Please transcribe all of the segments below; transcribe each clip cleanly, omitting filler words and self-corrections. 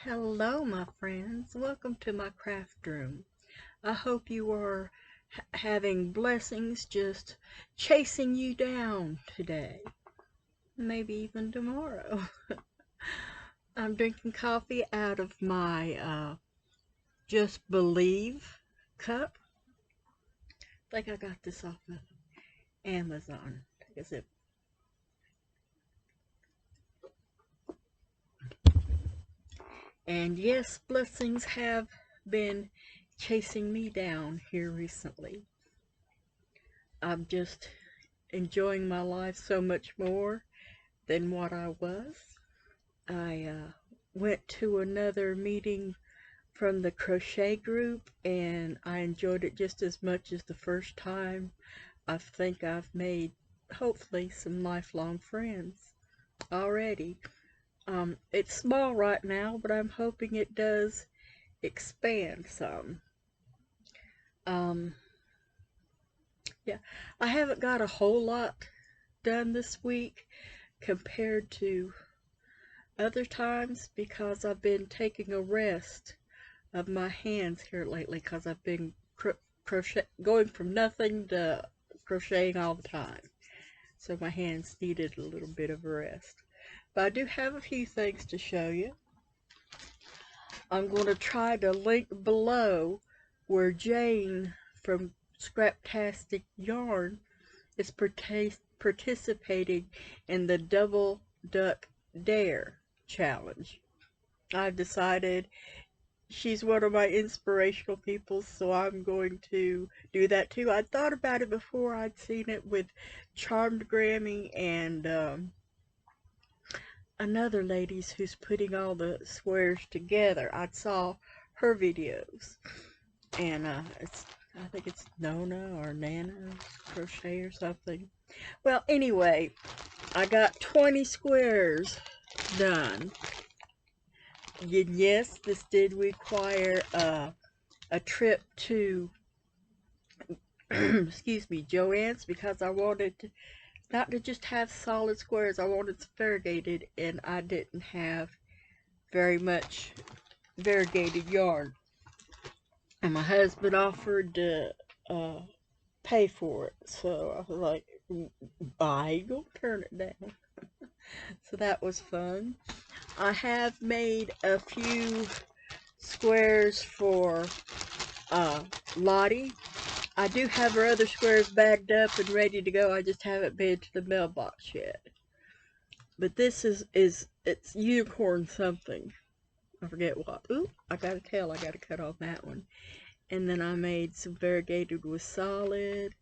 Hello, my friends. Welcome to my craft room. I hope you are having blessings just chasing you down today, maybe even tomorrow. I'm drinking coffee out of my Just Believe cup. I think I got this off of Amazon. Take a sip. And yes, blessings have been chasing me down here recently. I'm just enjoying my life so much more than what I was. I went to another meeting from the crochet group and I enjoyed it just as much as the first time. I think I've made hopefully some lifelong friends already. It's small right now, but I'm hoping it does expand some. Um, yeah, I haven't got a whole lot done this week compared to other times because I've been taking a rest of my hands here lately because I've been going from nothing to crocheting all the time. So my hands needed a little bit of a rest. But I do have a few things to show you. I'm going to try to link below where Jane from Scaptastic Yarn is participating in the Double Duck Dare challenge. I've decided she's one of my inspirational people, so I'm going to do that too. I'd thought about it before. I'd seen it with Charmed Grammy and another lady's who's putting all the squares together. I saw her videos, and I think it's Nona or Nana Crochet or something. Well, anyway, I got 20 squares done. And yes, this did require a trip to excuse me, Joann's, because I wanted not to just have solid squares. I wanted some variegated, and I didn't have very much variegated yarn. And my husband offered to pay for it, so I was like, I ain't gonna turn it down. So that was fun. I have made a few squares for Lottie. I do have her other squares bagged up and ready to go. I just haven't been to the mailbox yet. But this is it's unicorn something. I forget what. Ooh, I got a tail. I got to cut off that one. And then I made some variegated with solid.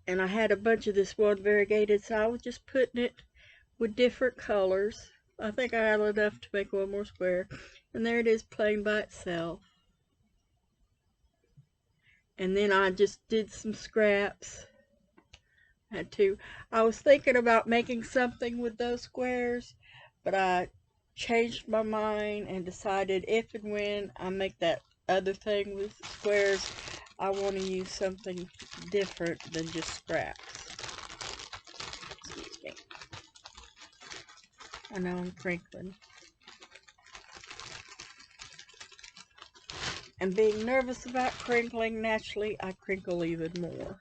And I had a bunch of this one variegated, so I was just putting it with different colors. I think I had enough to make one more square. And there it is playing by itself. And then I just did some scraps. I was thinking about making something with those squares, but I changed my mind and decided if and when I make that other thing with squares, I want to use something different than just scraps. Excuse me. I know I'm crinkling. And being nervous about crinkling, naturally I crinkle even more.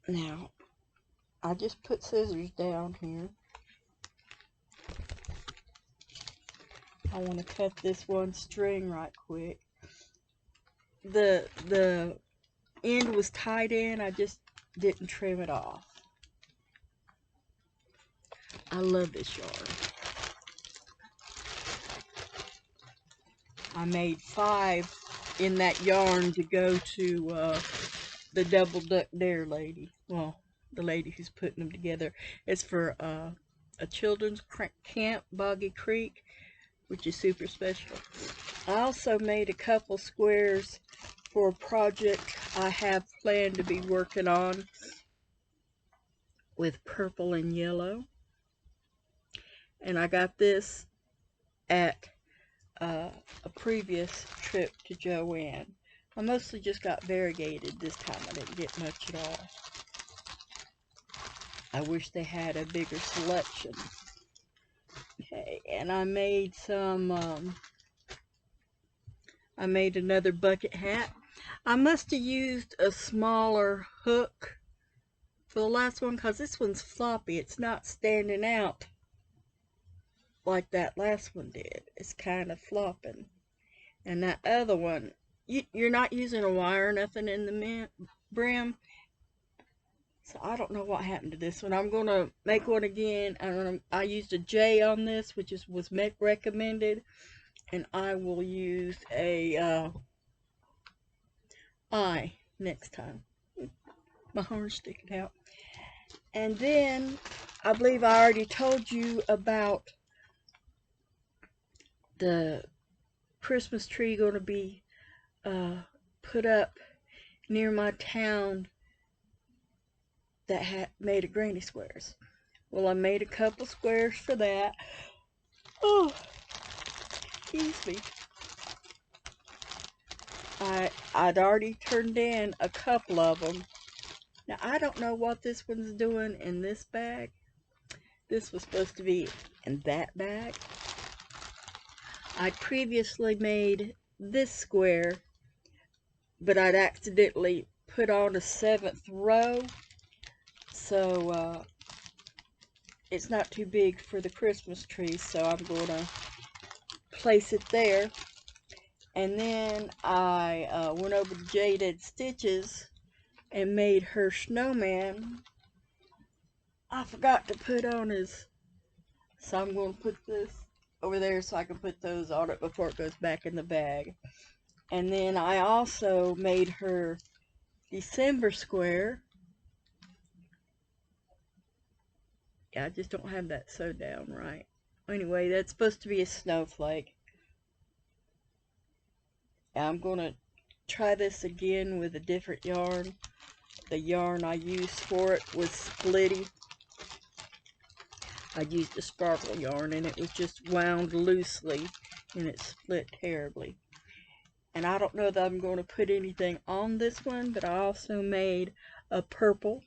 Now, I just put scissors down here. I want to cut this one string right quick. The end was tied in, I just didn't trim it off. I love this yarn. I made 5 in that yarn to go to the Double Duck Dare lady. Well, the lady who's putting them together. It's for a children's camp, Boggy Creek, which is super special. I also made a couple squares for a project I have planned to be working on with purple and yellow. And I got this at a previous trip to Joann. I mostly just got variegated this time. I didn't get much at all. I wish they had a bigger selection. Okay, and I made another bucket hat. I must have used a smaller hook for the last one because this one's floppy. It's not standing out like that last one did. It's kind of flopping. And that other one, you're not using a wire or nothing in the brim. So I don't know what happened to this one. I'm going to make one again. I used a J on this, which was recommended. And I will use a I next time. My horn's sticking out. And then, I believe I already told you about the Christmas tree going to be put up near my town that had made of granny squares. Well, I made a couple squares for that. Oh, excuse me. I'd already turned in a couple of them. Now, I don't know what this one's doing in this bag. This was supposed to be in that bag. I previously made this square, but I'd accidentally put on a 7th row, so it's not too big for the Christmas tree, so I'm going to place it there. And then I went over to Jaded Stitches and made her snowman. I forgot to put on his, so I'm going to put this over there so I can put those on it before it goes back in the bag. And then I also made her December square. Yeah, I just don't have that sewed down right. Anyway, that's supposed to be a snowflake. I'm going to try this again with a different yarn. The yarn I used for it was splitty. I used a sparkle yarn and it was just wound loosely and it split terribly. And I don't know that I'm going to put anything on this one, but I also made a purple.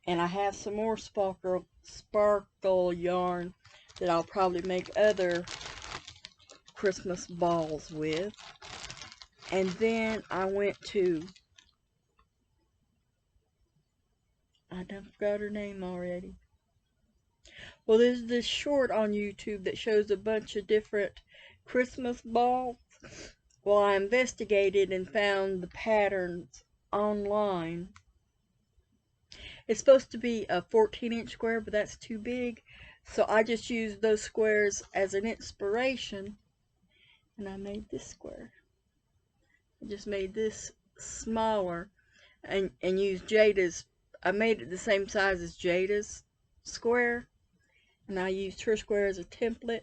And I have some more sparkle yarn that I'll probably make other Christmas balls with. And then I went to, I done forgot her name already. Well, there's this short on YouTube that shows a bunch of different Christmas balls. Well, I investigated and found the patterns online. It's supposed to be a 14-inch square, but that's too big. So I just used those squares as an inspiration. And I made this square. I just made this smaller and used Jada's. I made it the same size as Jada's square. And I used her square as a template.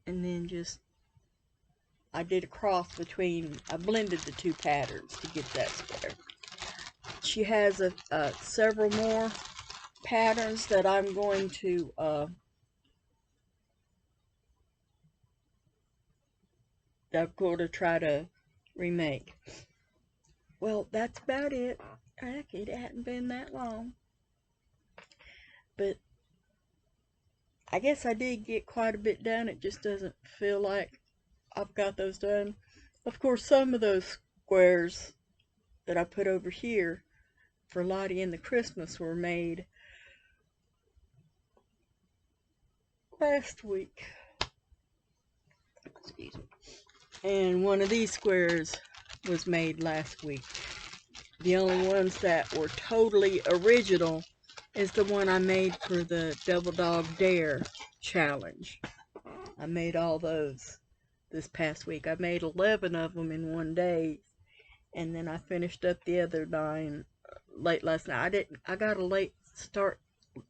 And then just, I did a cross between, I blended the two patterns to get that square. She has several more patterns that I'm going to try to remake. Well, that's about it. Heck, it hadn't been that long. But I guess I did get quite a bit done. It just doesn't feel like I've got those done. Of course, some of those squares that I put over here for Lottie and the Christmas were made last week. Excuse me. And one of these squares was made last week. The only ones that were totally original is the one I made for the Double Dog Dare challenge. I made all those this past week. I made 11 of them in one day, and then I finished up the other 9 late last night. I got a late start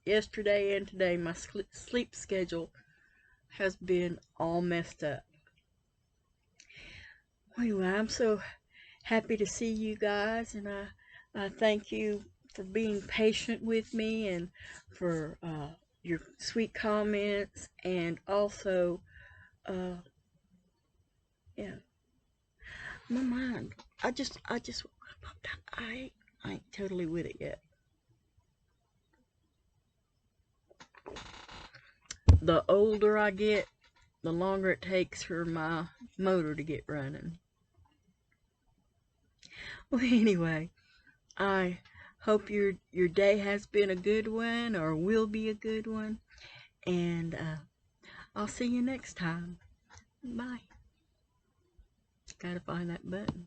yesterday and today. My sleep schedule has been all messed up. Anyway, I'm so happy to see you guys, and I thank you for being patient with me and for your sweet comments, and also yeah, my mind, I ain't totally with it yet. the older I get, the longer it takes for my motor to get running. Well, anyway, I hope your day has been a good one or will be a good one. And I'll see you next time. Bye. Gotta find that button.